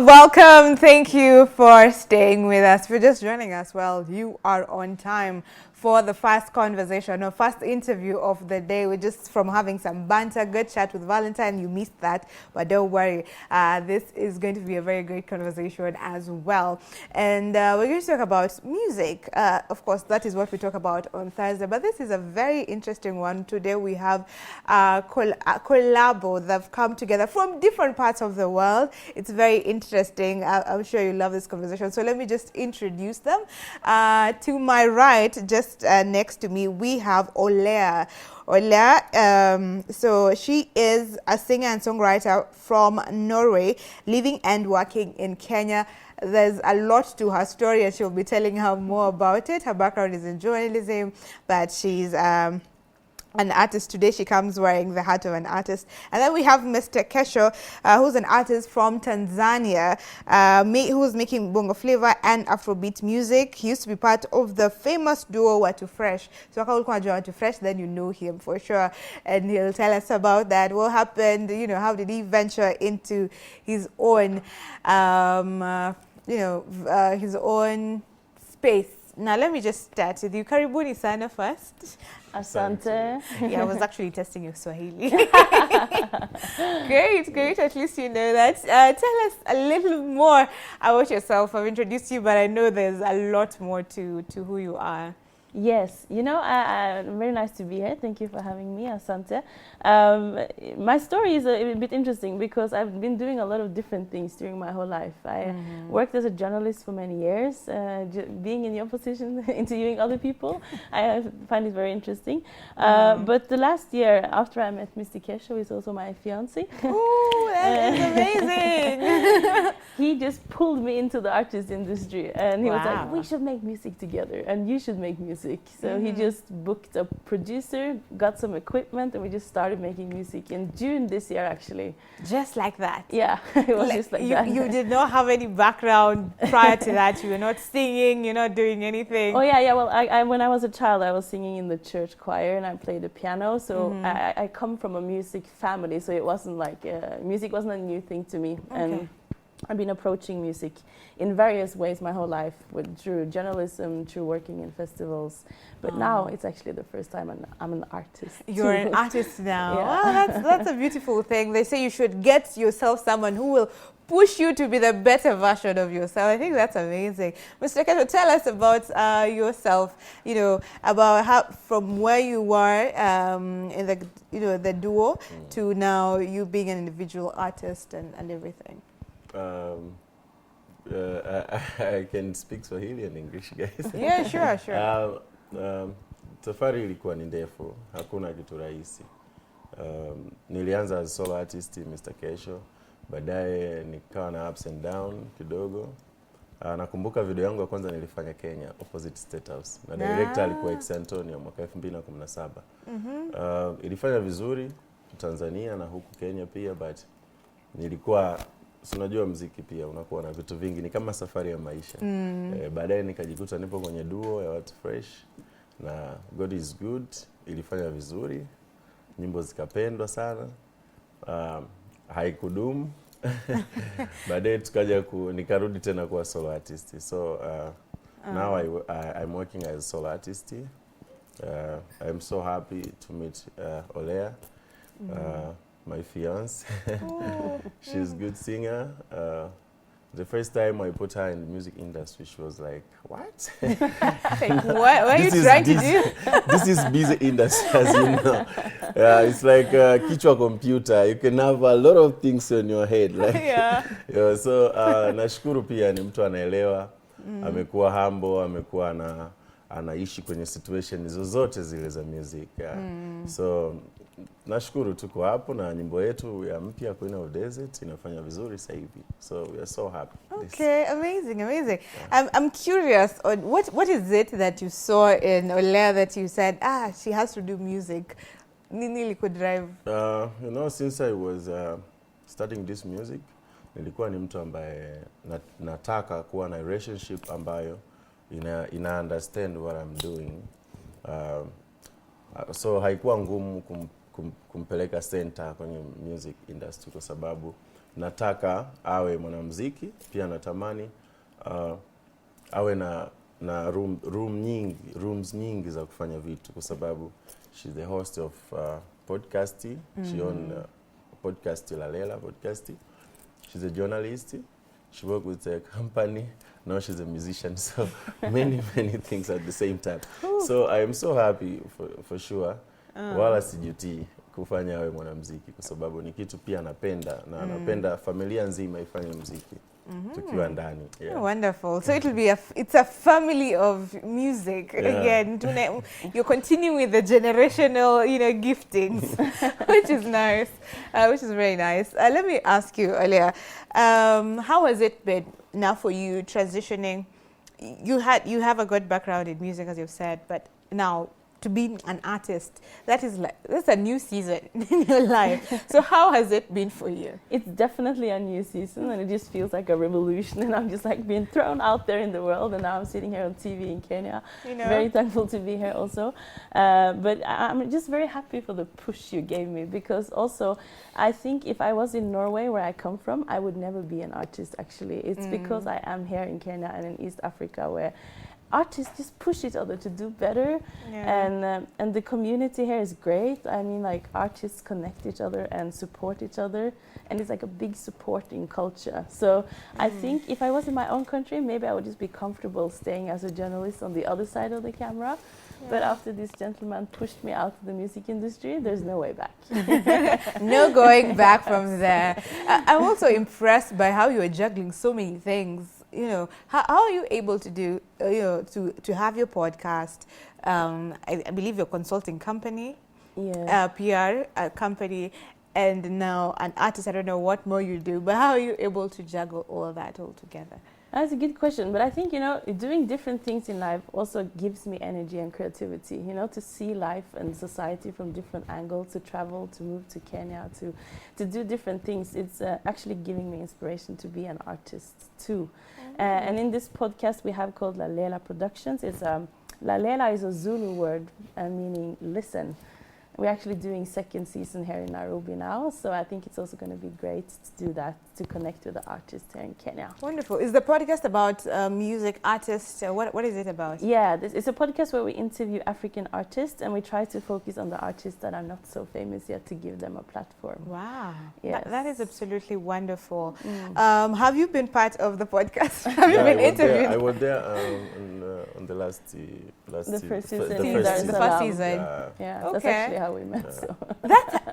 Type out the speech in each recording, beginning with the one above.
Welcome. Thank you for staying with us. If you're just joining us, well, you are on time for the first conversation or first interview of the day. We're just from having some banter, good chat with Valentine. You missed that, but don't worry. This is going to be a very great conversation as well. And we're going to talk about music. Of course, that is what we talk about on Thursday, but this is a very interesting one. Today we have a collabo that have come together from different parts of the world. It's very interesting. I'm sure you love this conversation. So let me just introduce them. To my right, just next to me, we have Oleahh. Oleahh, so she is a singer and songwriter from Norway, living and working in Kenya. There's a lot to her story, and she'll be telling her more about it. Her background is in journalism, but she's an artist. Today she comes wearing the hat of an artist. And then we have Mr. Kesho, who's an artist from Tanzania, who's making bongo flavor and Afrobeat music. He used to be part of the famous duo Y254. So if you Y254, then you know him for sure. And he'll tell us about that. What happened, you know, how did he venture into his own, his own space. Now, let me just start with you. Karibuni sana first. Asante. Yeah, I was actually testing your Swahili. Great. At least you know that. Tell us a little more about yourself. I've introduced you, but I know there's a lot more to who you are. Yes, you know, very nice to be here. Thank you for having me, Asante. My story is a bit interesting because I've been doing a lot of different things during my whole life. I worked as a journalist for many years, being in the opposition, interviewing other people. I find it very interesting. But the last year, after I met Mr. Kesho, who is also my fiancé. Oh, that is amazing! He just pulled me into the artist industry, and he was like, we should make music together, and you should make music. So he just booked a producer, got some equipment, and we just started making music in June this year, actually. Just like that? Yeah, it was just like that. You did not have any background prior to that? You were not singing, you're not doing anything? Oh, yeah. Well, when I was a child, I was singing in the church choir, and I played the piano. So I come from a music family, so it wasn't like, music wasn't a new thing to me. Okay. And I've been approaching music in various ways my whole life, through journalism, through working in festivals. But now it's actually the first time I'm an artist. You're an artist now. Yeah. Well, that's a beautiful thing. They say you should get yourself someone who will push you to be the better version of yourself. I think that's amazing. Mr. Kesho, tell us about yourself, you know, about how from where you were in the duo to now you being an individual artist and everything. I can speak Swahili and English, guys. Yeah, sure. Safari ilikuwa ni ndefu, hakuna kitu rahisi. Nilianza as solo artist Mr. Kesho, baadaye nikawa na ups and down kidogo. Nakumbuka video yangu ya kwanza nilifanya Kenya, Opposite State House. Na director alikuwa Ex Antonio mwaka 2017. Ilifanya vizuri Tanzania na huku Kenya pia, but nilikuwa unajua muziki pia unakuwa na vitu vingi, ni kama safari ya maisha. Baadaye nikajikuta nipo kwenye duo ya watu fresh na God is good, ilifanya vizuri, nyimbo zikapendwa sana, haikudumu. Baadaye tukaja nikarudi tena kuwa solo artist. So now I'm working as a solo artist. I'm so happy to meet Oleahh. My fiance. She's a good singer. The first time I put her in the music industry, she was like, what? Like, what are you trying to do? This is busy industry, as you know. It's like kichwa computer. You can have a lot of things on your head. Like, yeah, so nashukuru pia ni mtu anaelewa. Amekuwa humble, amekuwa anaishi kwenye situation zozote zile za music. So nashukuru tuko hapo na nyimbo yetu ya mpya Queen of Desert inafanya vizuri sasa hivi. So we are so happy. Okay, amazing. Yeah. I'm curious on what is it that you saw in Oleahh that you said, she has to do music. Nini could drive? You know, since I was studying this music, nilikuwa ni mtu ambaye nataka kuwa na relationship ambayo ina understand what I'm doing. So haikuwa ngumu kumpeleka center kwenye music industry kwa sababu nataka awe mwanamuziki, pia natamani awe na rooms nyingi za kufanya vitu, kwa sababu she's the host of podcast. She own podcast Oleahh podcast. She's a journalist. She worked with a company. Now she's a musician. So many things at the same time. So I am so happy for sure. Wala sijutii kufanya awe mwanamuziki, kwa sababu ni kitu pia napenda, na napenda familia nzima ifanye muziki tukiwa ndani. Yeah. Wonderful. So it's a family of music. Yeah. Again, you're continuing with the generational, giftings, which is nice, which is very nice. Let me ask you, Oleahh, how has it been now for you transitioning? You have a good background in music, as you've said, but now to be an artist, that's a new season in your life. So how has it been for you? It's definitely a new season, and it just feels like a revolution, and I'm just like being thrown out there in the world, and now I'm sitting here on TV in Kenya. Very thankful to be here also. But I'm just very happy for the push you gave me, because also I think if I was in Norway, where I come from, I would never be an artist actually. It's because I am here in Kenya and in East Africa, where artists just push each other to do better, and the community here is great. I mean, like, artists connect each other and support each other, and it's like a big supporting culture. So I think if I was in my own country, maybe I would just be comfortable staying as a journalist on the other side of the camera. But after this gentleman pushed me out of the music industry, there's no way back. No going back from there. I'm also impressed by how you are juggling so many things. How are you able to do, to have your podcast? I believe your consulting company, PR company, and now an artist. I don't know what more you do, but how are you able to juggle all that all together? That's a good question, but I think, doing different things in life also gives me energy and creativity, to see life and society from different angles, to travel, to move to Kenya, to do different things. It's actually giving me inspiration to be an artist too. And in this podcast we have called Oleahh Productions. It's Oleahh is a Zulu word meaning listen. We're actually doing second season here in Nairobi now, so I think it's also going to be great to do that, to connect with the artists here in Kenya. Wonderful. Is the podcast about music artists? What is it about? Yeah, it's a podcast where we interview African artists, and we try to focus on the artists that are not so famous yet, to give them a platform. Wow. Yes. That is absolutely wonderful. Have you been part of the podcast? Have you been interviewed? I was there on the first season. Yeah. Okay. That's actually how we met. So.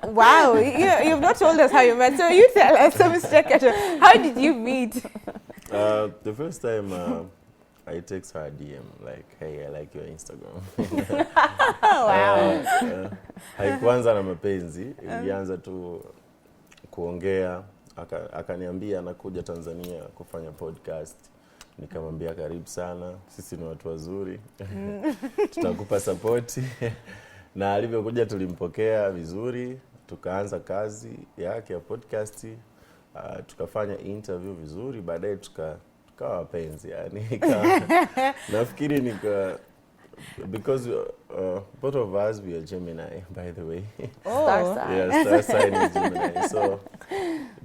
Wow. You've not told us how you met. So you tell us. So Mr. Kesho, how did you meet? The first time I text her a DM like, hey, I like your Instagram. Wow. Haikuanza na mapenzi, ilianza tu kuongea, akaniambia anakuja Tanzania kufanya podcast. Nikamwambia karibu sana, sisi ni watu wazuri, tutakupa support. Na alivyokuja tulimpokea vizuri, tukaanza kazi yake ya podcast, tukafanya interview vizuri, baadaye tukawa wapenzi. Yani nafikiri because both of us we are Gemini, by the way. Star sign. Yeah, star sign is Gemini. So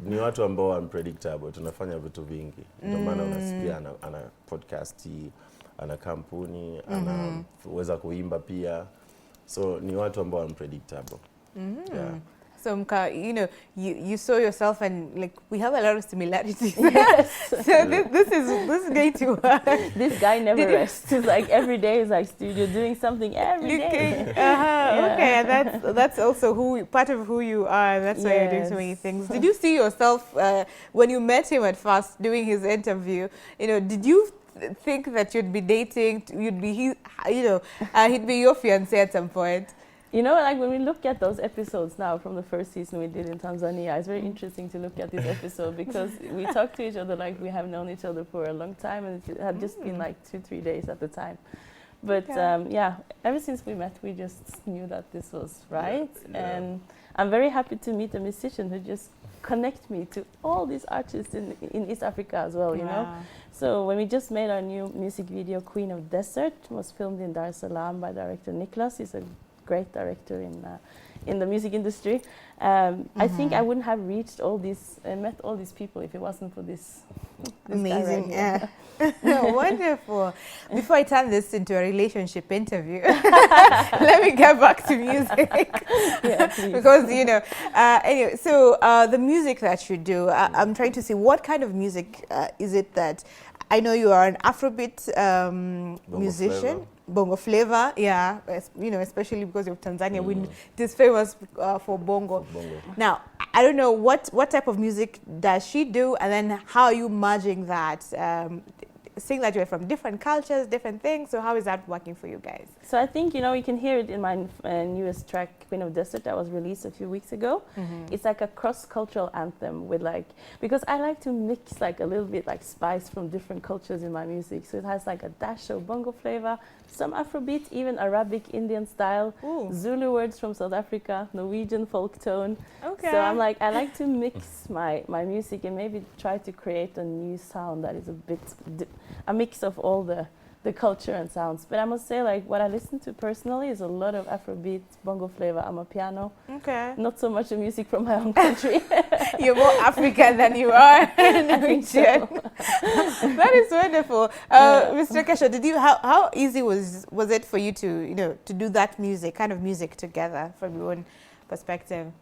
ni watu ambao unpredictable, tunafanya vitu vingi. Ndio maana unasikia ana podcast, ana kampuni, anaweza kuimba pia. So ni watu ambao unpredictable. Yeah. So you saw yourself, and like, we have a lot of similarities. Yes. So this is going to work. This guy never rests. It's like every day is like studio, doing something every day. Okay, that's also part of who you are. That's why you're doing so many things. Did you see yourself when you met him at first doing his interview? Did you think that you'd be dating? He'd be your fiancé at some point? Like when we look at those episodes now from the first season we did in Tanzania, it's very interesting to look at this episode, because we talk to each other like we have known each other for a long time, and it had just been like 2-3 days at the time. But ever since we met, we just knew that this was right. Yeah. And I'm very happy to meet a musician who just connect me to all these artists in East Africa as well, you know. So when we just made our new music video, Queen of Desert, was filmed in Dar es Salaam by director Niklas. He's a great director in the music industry. I think I wouldn't have reached all these and met all these people if it wasn't for this amazing. guy right here. Wonderful. Before I turn this into a relationship interview, let me get back to music. Yeah, please. Because, you know, anyway, so the music that you do, I'm trying to see what kind of music is it that, I know you are an Afrobeat musician. Bongo flavor, yeah, you know, especially because of Tanzania, it is famous for bongo. Now, I don't know what type of music does she do, and then how are you merging that? Seeing that you're from different cultures, different things, so how is that working for you guys? So I think, you know, you can hear it in my newest track, Queen of Desert, that was released a few weeks ago. It's like a cross-cultural anthem with like, because I like to mix like a little bit like spice from different cultures in my music. So it has like a dash of bongo flavor, some Afrobeat, even Arabic, Indian style, Zulu words from South Africa, Norwegian folk tone. Okay. So I'm like, I like to mix my music and maybe try to create a new sound that is a bit, a mix of all the culture and sounds. But I must say, like, what I listen to personally is a lot of Afrobeat, bongo flavor, amapiano. Okay. Not so much the music from my own country. You're more African than you are Norwegian. So. That is wonderful. Mr. Kesho, did you how easy was it for you to to do that kind of music together from your own perspective?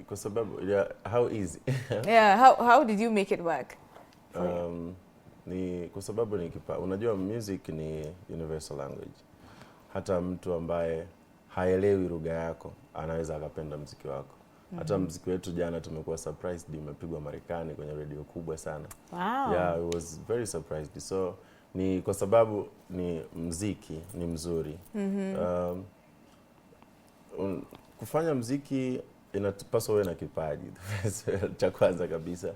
Kwa sababu, how easy? Yeah, how did you make it work? Ni kwa sababu unajua music ni universal language. Hata mtu ambaye haelewi lugha yako anaweza akapenda muziki wako. Hata muziki wetu jana tumekuwa surprised, umepigwa Marekani kwenye radio kubwa sana. Wow. Yeah, I was very surprised. So ni kwa sababu ni muziki ni mzuri. Kufanya muziki inatupaswa uwe na kipaji. Cha kwanza kabisa.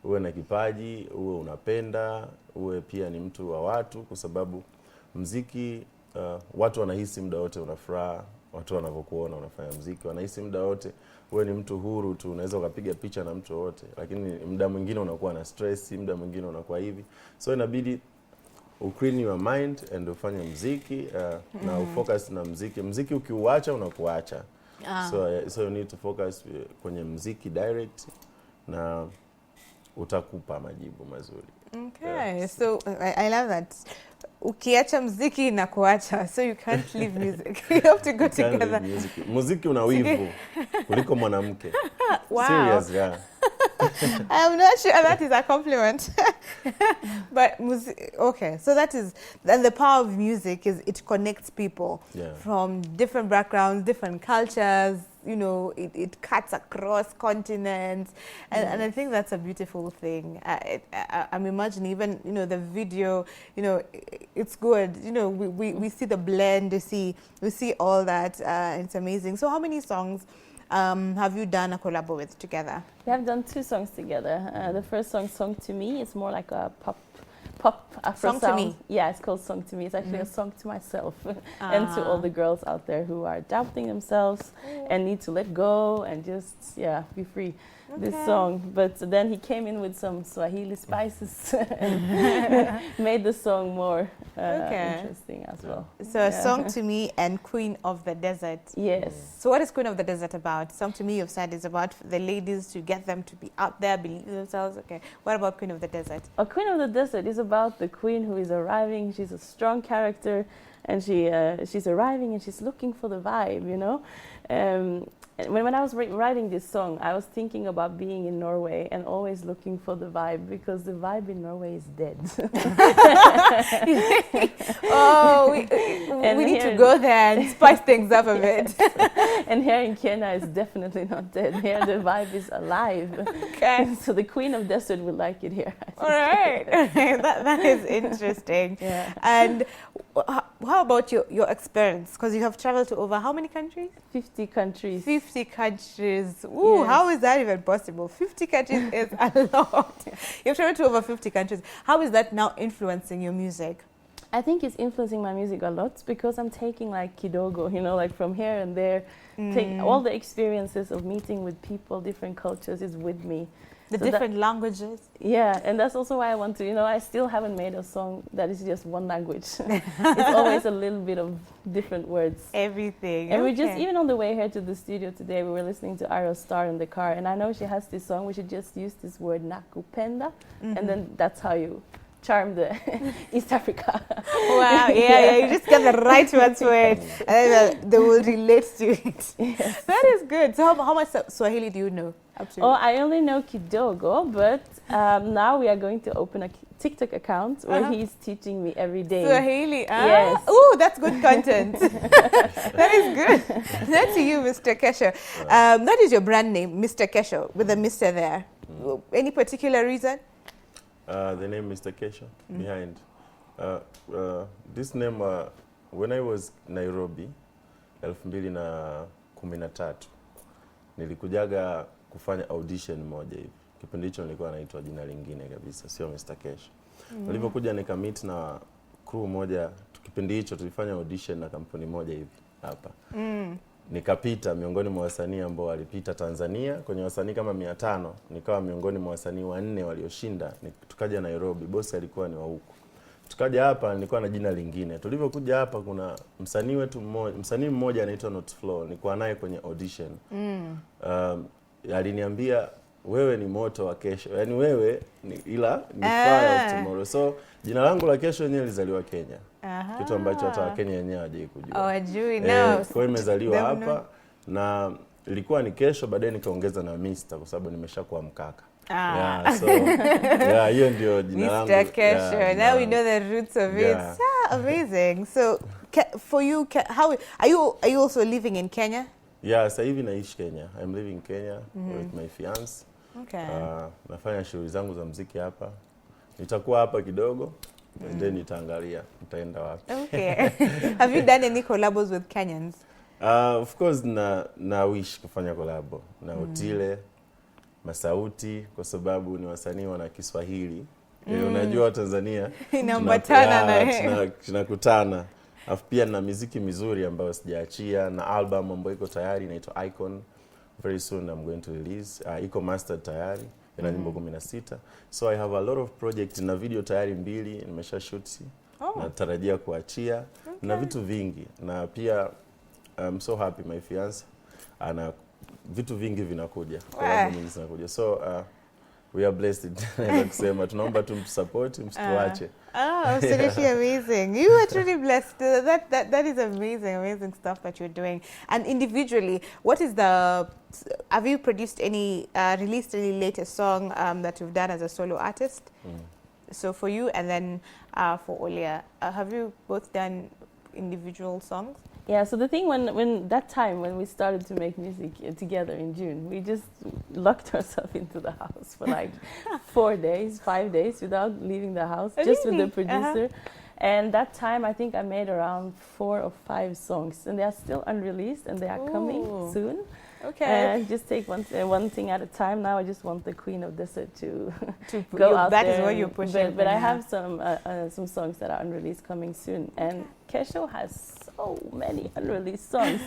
Uwe na kipaji, uwe unapenda, uwe pia ni mtu wa watu, kwa sababu muziki watu wanahisi muda wote unafuraha, watu wanavyokuona unafanya muziki wanahisi muda wote uwe ni mtu huru tu, unaweza ukapiga picha na mtu wote, lakini muda mwingine unakuwa na stress, muda mwingine unakuwa hivi. So inabidi clean your mind and ufanye muziki na ufocus na muziki. Muziki ukiuacha unakuacha. So you need to focus kwenye muziki direct na utakupa majibu mazuri. Okay, yeah. So I love that. Ukiacha muziki na kuacha, so you can't leave music. You have to go together. Muziki una wivu kuliko mwanamke. Wow. Serious, yeah. I'm not sure that is a compliment. But okay, so then the power of music is it connects people from different backgrounds, different cultures. You know, it cuts across continents, and I think that's a beautiful thing. I'm imagining even the video. It's good. We see the blend. We see all that. It's amazing. So how many songs have you done a collab with together? We have done 2 songs together. The first song, Song to Me, is more like a pop Afro Song sound. to Me. Yeah, it's called Song to Me. It's actually a song to myself and to all the girls out there who are doubting themselves and need to let go and just be free. Okay. This song, but then he came in with some Swahili spices and made the song more interesting as well. So Song to Me and Queen of the Desert. Yes. So what is Queen of the Desert about? Song to Me, you've said, is about the ladies to get them to be out there, believe themselves. Okay. What about Queen of the Desert? Queen of the Desert is about the queen who is arriving. She's a strong character, and she's arriving and she's looking for the vibe, When I was writing this song, I was thinking about being in Norway and always looking for the vibe, because the vibe in Norway is dead. We need to go there and spice things up a bit. And here in Kenya is definitely not dead. Here the vibe is alive. Okay. So the Queen of Desert would like it here. All right. that is interesting. Yeah. And how about your experience? Because you have traveled to over how many countries? 50 countries. 50 countries. Ooh, yes. How is that even possible? 50 countries is a lot. You've traveled to over 50 countries. How is that now influencing your music? I think it's influencing my music a lot, because I'm taking like kidogo, like from here and there. Take all the experiences of meeting with people, different cultures is with me. The different languages. Yeah, and that's also why I want to, I still haven't made a song that is just one language. It's always a little bit of different words. Everything. And we just, even on the way here to the studio today, we were listening to Arrow Star in the car, and I know she has this song where she just used this word nakupenda, and then that's how you charm the East Africa. Wow, yeah, you just get the right words for it, and then they will relate to it. Yes. That is good. So how much Swahili do you know? Oh, I only know kidogo, but now we are going to open a TikTok account where he's teaching me every day. Swahili, yes. Oh, that's good content. That is good. That's you, Mr. Kesho. That is your brand name, Mr. Kesho, with a Mr. there. Any particular reason? The name Mr. Kesho behind. This name, when I was Nairobi, 2013, nilikujaga kufanya audition moja hivi. Kipindi hicho nilikuwa naitwa jina lingine kabisa, sio Mr. Kesho. Nilipokuja nikamit na crew moja, kipindi hicho tulifanya audition na kampuni moja hivi hapa. Nikapita miongoni mwa wasanii ambao walipita Tanzania, kwenye wasanii kama 500, nikawa miongoni mwa wasanii 4 walioshinda. Tukaja Nairobi, bosi alikuwa ni wa huko. Tukaja hapa nilikuwa na jina lingine. Tulivyokuja hapa kuna msanii mmoja anaitwa Not Flow, nilikuwa naye kwenye audition. Aliniambia wewe ni moto wa kesho. Yaani wewe ni fire of tomorrow. So jina langu la Kesho yenyewe lizaliwa Kenya. Kitu ambacho hata Kenya yenyewe hajui kujua. Hawajui Kwa hiyo nimezaliwa hapa na ilikuwa ni Kesho, baadaye nikaongeza na Mr. kwa sababu nimeshakuwa mkaka. So hiyo ndio jina langu. Mr. Kesho. Now we know the roots of it. Amazing. So for you, how are you also living in Kenya? Yeah, sasa hivi naishi Kenya. I'm living in Kenya with my fiance. Okay. Nafanya shughuli zangu za muziki hapa. Nitakuwa hapa kidogo and then nitaenda wapi. Okay. Have you done any collabs with Kenyans? Of course na wish kufanya collab na Otile, Masauti, kwa sababu ni wasanii wana Kiswahili. Unajua Tanzania inambatana tunakutana. Afu pia na muziki mizuri ambayo sijaachia, na album ambayo iko tayari inaitwa Icon. Very soon I'm going to release. Iko mastered tayari, ina nyimbo 16. So I have a lot of projects, na video tayari 2 nimesha shoot. Natarajia kuachia na vitu vingi. Na pia I'm so happy my fiance ana vitu vingi vinakuja. Kwa mingi zinakuja. So we are blessed. Kusema tunaomba tumsupport, msituache. Absolutely amazing. You are truly blessed. That is amazing stuff that you're doing. And individually, what is have you produced any, released any latest song that you've done as a solo artist? So for you and then for Oleahh, have you both done individual songs? Yeah, so the thing when we started to make music together in June, we just locked ourselves into the house for like 4 days, 5 days without leaving the house, just with the producer. And that time I think I made around 4 or 5 songs, and they are still unreleased and they are coming soon. Okay. Just take one thing at a time. Now I just want the Queen of Desert to go out that there. That is what you're pushing. But I have some songs that are unreleased coming soon. And Kesho has so many unreleased songs.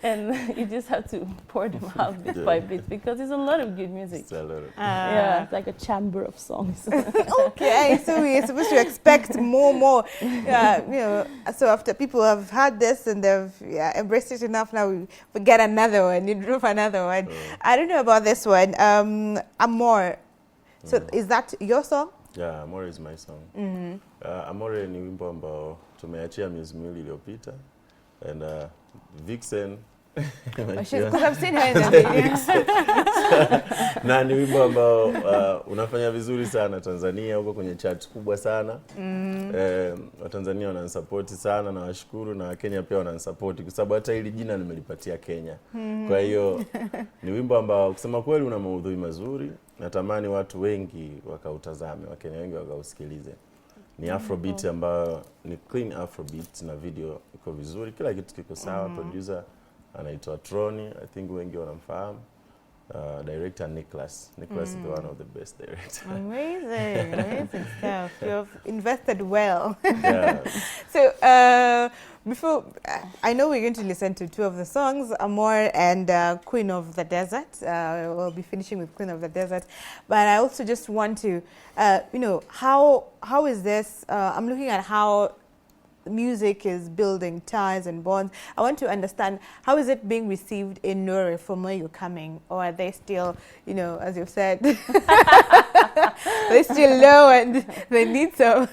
And you just have to pour them out bit by bit, because there's a lot of good music. It's a lot of yeah, it's like a chamber of songs. Okay, so we're supposed to expect more. So after people have had this and they've embraced it enough, now we get another one. You drop another one. I don't know about this one. Amor. So is that your song? Yeah, Amor is my song. Amor ni wimbo ambao tumeachia miezi 2 iliyopita, and Vixen because I've seen her in the video. Na ni wimbo ambao unafanya vizuri sana Tanzania, huko kwenye chart kubwa sana. Watanzania wananisupport sana na washukuru, na Kenya pia wananisupport kwa sababu hata hili jina nimelipatia Kenya. Kwa hiyo ni wimbo ambao kusema kweli una maudhui mazuri, natamani watu wengi wakautazame, Wakenya wengi wakausikilize. Ni Afrobeat ambayo ni clean Afrobeat, na video iko vizuri, kila kitu kiko sawa. Producer anaitwa Troni, I think wengi wanamfahamu. director Nicholas. Nicholas is one of the best directors. Amazing, amazing stuff. You've invested well. Yeah. So before, I know we're going to listen to two of the songs, Amor and Queen of the Desert. We'll be finishing with Queen of the Desert. But I also just want to, you know, how is this, I'm looking at how music is building ties and bonds. I want to understand, how is it being received in Norway from where you're coming? Or are they still, you know, as you've said, they're still low and they need some?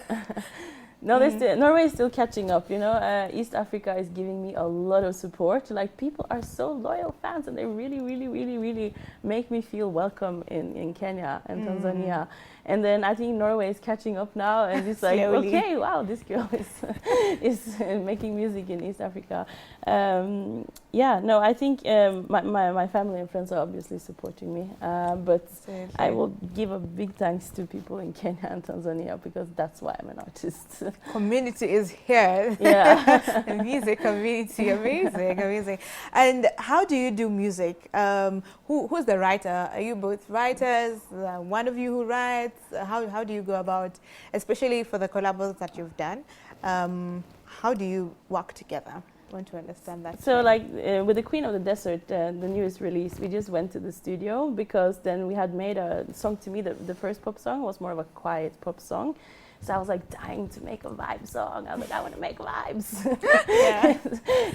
No, Norway is still catching up, you know. East Africa is giving me a lot of support. Like, people are so loyal fans, and they really, really, really, really make me feel welcome in Kenya and Tanzania. And then I think Norway is catching up now, and it's like, okay, wow, this girl is making music in East Africa. Yeah, no, I think my family and friends are obviously supporting me, but I will give a big thanks to people in Kenya and Tanzania, because that's why I'm an artist. Community is here. Yeah. The music community, amazing, amazing. And how do you do music? Who's the writer? Are you both writers? One of you who writes? How do you go about, especially for the collabs that you've done? How do you work together? I want to understand that. So, like with the Queen of the Desert, the newest release, we just went to the studio, because then we had made a song. To me, the first pop song was more of a quiet pop song. So I was like dying to make a vibe song. I was like, I want to make vibes. Yeah.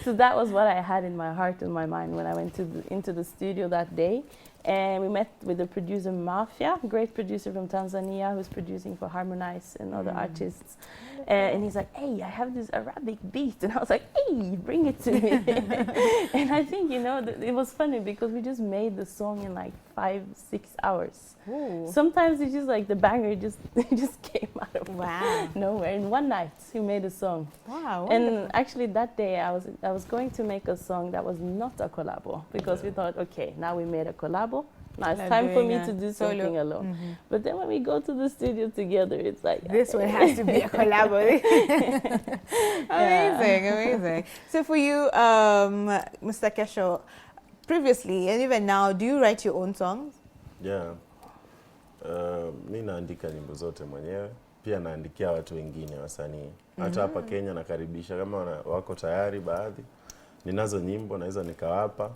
So that was what I had in my heart and my mind when I went into the studio that day. And we met with the producer Mafia, a great producer from Tanzania who's producing for Harmonize and other artists. And he's like, hey, I have this Arabic beat. And I was like, hey, bring it to me. And I think, you know, it was funny because we just made the song in like 5-6 hours. Ooh. Sometimes it's just like the banger just came out of nowhere. In one night, we made a song. Wow. And actually that day I was going to make a song that was not a collabo, because we thought, okay, now we made a collabo. Now it's time for me to do something alone. But then when we go to the studio together, it's like, this one has to be a collab. Amazing, amazing. So for you, Mr. Kesho, previously and even now, do you write your own songs? Yeah. Mi naandika nyimbo zote mwenyewe. Pia naandikia watu wengine wasanii. Hata hapa Kenya nakaribisha kama wako tayari baadhi. Ninazo nyimbo naweza nikawapa.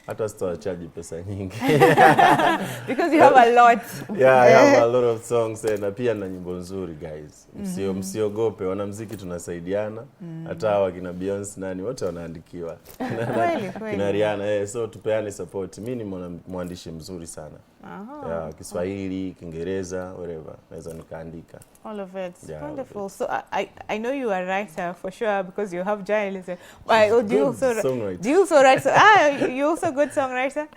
Hata sitawachaji pesa nyingi. Because you have a lot. Yeah, I have a lot of songs, na pia na nyimbo nzuri, guys. Msiogope, wanamuziki tunasaidiana. Hata hawa kina Beyonce nani wote wanaandikiwa. Kina Rihanna, so tupeane support. Mimi ni mwandishi mzuri sana. Yeah, Kiswahili, Kiingereza, whatever. Naweza nikaandika. All of it. Yeah, wonderful. So I know you are a writer for sure, because you have journalism. Do you also write? So, you also a good songwriter?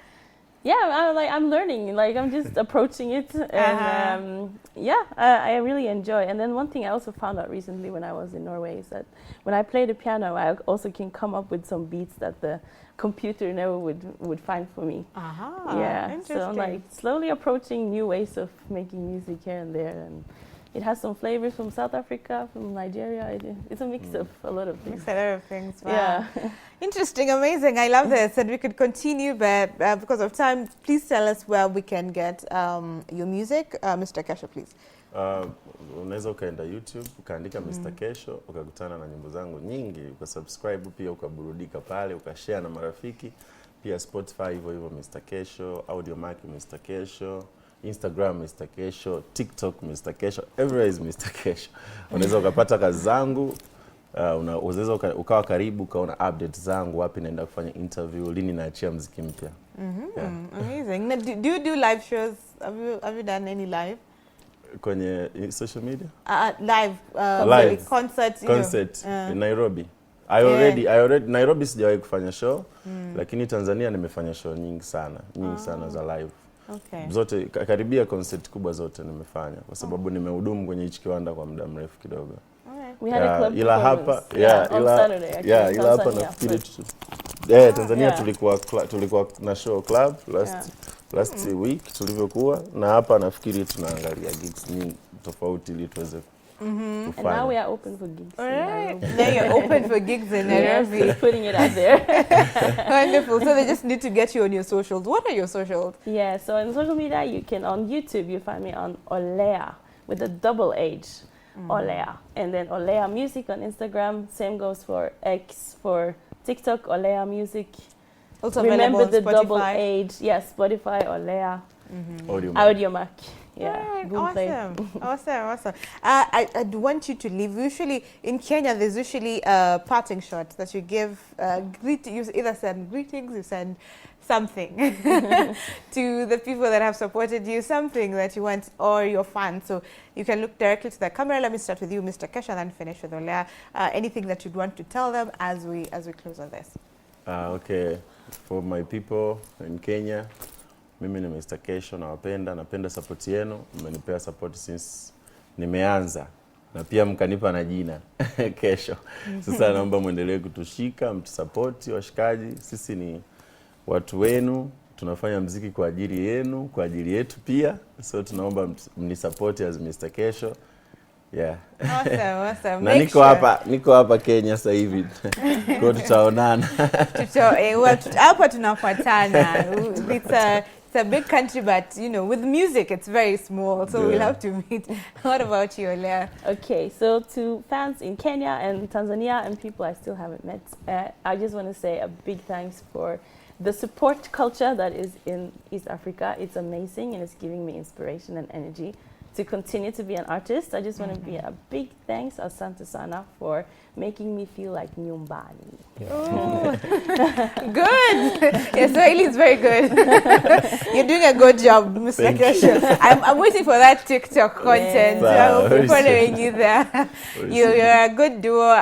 Yeah, I'm learning. Like, I'm just approaching it, and yeah, I really enjoy. And then one thing I also found out recently when I was in Norway is that when I play the piano, I also can come up with some beats that the computer never would find for me. Yeah, so I'm like slowly approaching new ways of making music here and there, and it has some flavors from South Africa, from Nigeria. It's a mix of a lot of things. Mix a lot of things. Wow. Yeah. Interesting, amazing. I love this, and we could continue, but because of time, please tell us where we can get your music. Mr. Kesho, please. Unaweza ukaenda YouTube, ukaandika Mr. Kesho, ukakutana na nyimbo zangu nyingi, ukasubscribe pia, ukaburudika pale, ukashare na marafiki. Pia Spotify hivyo Mr. Kesho, Audiomack Mr. Kesho, Instagram Mr. Kesho, TikTok Mr. Kesho, everywhere is Mr. Kesho. Unaweza ukapata kazi zangu, unaweza ukawa karibu ukaona updates zangu, wapi naenda kufanya interview, lini naachia muziki mpya. Amazing. Now, do you do live shows? Have you done any live? Kwenye social media? Live. Live. Concert in Nairobi. I already Nairobi sijawahi kufanya show, lakini Tanzania nimefanya show nyingi sana za live. Okay. Zote karibia concert kubwa zote nimefanya kwa sababu nimehudumu kwenye hichi kiwanda kwa muda mrefu kidogo. We had a club ila hapa on Saturday actually. Ila hapa nafikiri Tanzania tulikuwa na show club last week tulivyokuwa, na hapa nafikiri tunaangalia gigs nyingi tofauti ili tuweze And now we are open for gigs. All right. Now you're open for gigs in Nairobi. Yes, putting it out there. Wonderful. So they just need to get you on your socials. What are your socials? Yeah, so on social media, you can, on YouTube, you find me on Oleahh with a double H, Oleahh. And then Oleahh Music on Instagram. Same goes for X, for TikTok, Oleahh Music. Also remember the Spotify. double H. Yes, Spotify, Oleahh. Audiomack. Yeah, right. Awesome. I'd want you to leave. Usually in Kenya, there's usually a parting shot that you give. You either send greetings, you send something to the people that have supported you, something that you want, or your fans. So you can look directly to the camera. Let me start with you, Mr. Kesho, and then finish with Oleahh. Anything that you'd want to tell them as we close on this? Okay, for my people in Kenya, mimi ni Mr. Kesho, napenda support yenu. Mmenipea support since nimeanza na pia mkanipa na jina Kesho. Sasa naomba muendelee kutushika, mtusupport washikaji. Sisi ni watu wenu, tunafanya muziki kwa ajili yenu, kwa ajili yetu pia. So tunaomba mnisupport as Mr. Kesho. Yeah. Awesome. Na niko hapa Kenya sasa hivi. Kwa tutaonana. Hapa tunafuatana. It's a big country, but you know, with music it's very small, so we'll have to meet. What about you, Oleahh? Okay, so to fans in Kenya and Tanzania and people I still haven't met, I just want to say a big thanks for the support culture that is in East Africa. It's amazing and it's giving me inspiration and energy to continue to be an artist. I just want to be a big thanks, Asante Sana, for making me feel like nyumbani. Oh. Good. Your Swahili is very good. You're doing a good job, Mr. Kesho. I'm waiting for that TikTok content. I will be following you there. You're a good duo.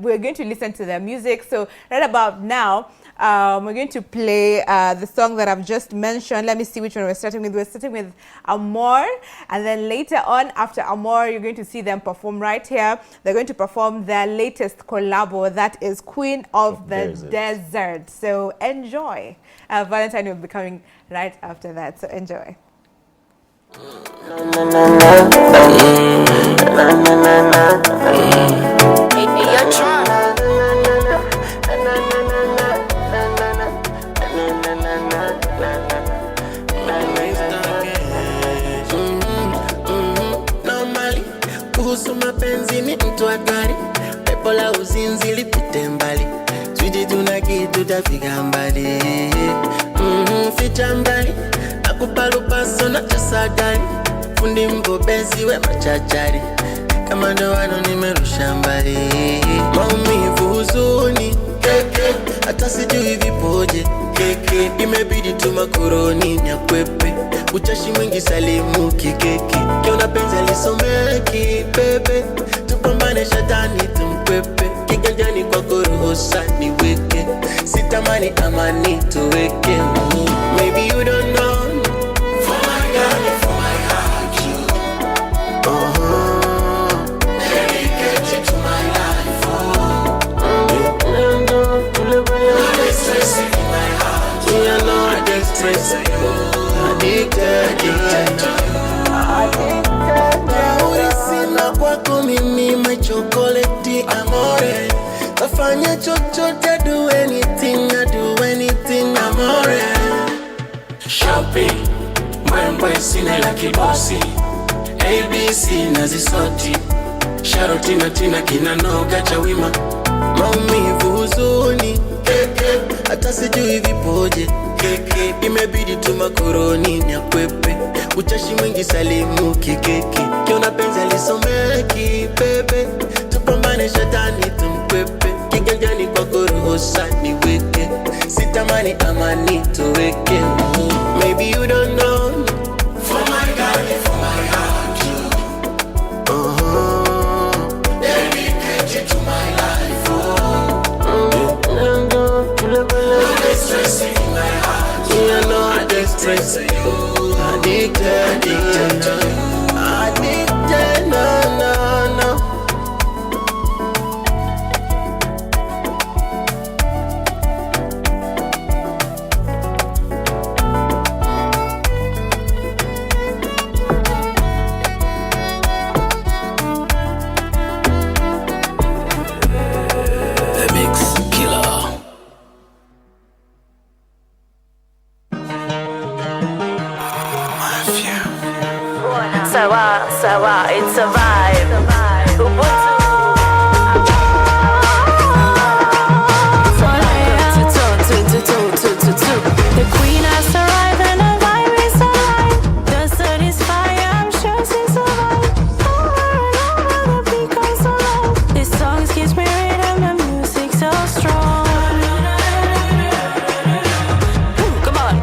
We're going to listen to their music. So right about now, we're going to play the song that I've just mentioned. Let me see which one we're starting with. We're starting with Amor. And then later on, after Amor, you're going to see them perform right here. They're going to perform their latest collabo. That is Queen of the Desert. So enjoy. Valentine will be coming right after that. So enjoy. Kuhusu mapenzi ni mtu hatari, pepo la uzinzi lipite mbali, twidi tuna kitu tafika mbali. Ficha mbali, nakupalupaso na chasadari, fundi mbobezi we machachari, kama ndoano nimerusha mbali. Maumivu huzuni, keke, hata sijui vipoje, keke, imebidi tumakuroni nyakwepe, uchashi mwingi salimu kikeke, kiona penzi alisomeki bebe, tupambane shatani tumkwepe, kiganjani kwa korohosa niweke, sitamani amani tuweke. Maybe you don't know, for my God, for my heart, you dedicated to my life. No stress in my heart, I know the stress of you. Addicted to you. Sina kwako mimi my chocolate amore. Tafanya chochote, do anything, I do anything amore. Shopping, mwembwe sina la kibosi, ABC nazisoti, sharoti na tina kinanoga chawima. Maumivu huzuni, keke, hata sijui vipoje, keke, imebidi tumakuroni nyakwepe, uchashi mwingi salimu kikeke, kiona penzi alisomeki bebe, tupambane shatani tumkwepe, kiganjani kwa korohosa niweke, sitamani amani tuweke. Maybe you don't know, for my God, for my heart, you dedicated to my life. No stress in my heart, I know the stress of you. Addicted to you. Addicted, no. sawa, sawa, it's a vibe. Ubuntu. The queen has arrived and her vibe is alive. The sun is fire, I'm sure she's alive. Over and over the beat goes so low. This song gives me rhythm and music so strong. Come on,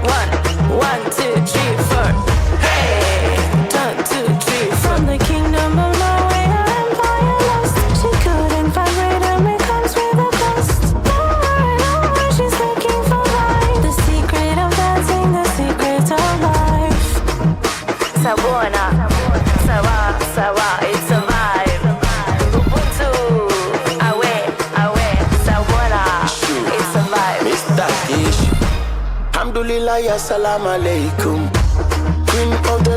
1, 2, 3, 4. Hey, 1, 2, 3, 4. From the kingdom of Norway, her empire lost. She couldn't find rhythm, it comes with a cost. Over and over, she's looking for life. The secret of dancing, the secret of life. Sabona, sawa, sawa, it's a vibe. Ubuntu, awe, sabona, it's a vibe. Mr. Kesho. Alhamdulillah, assalamu alaikum. Queen of the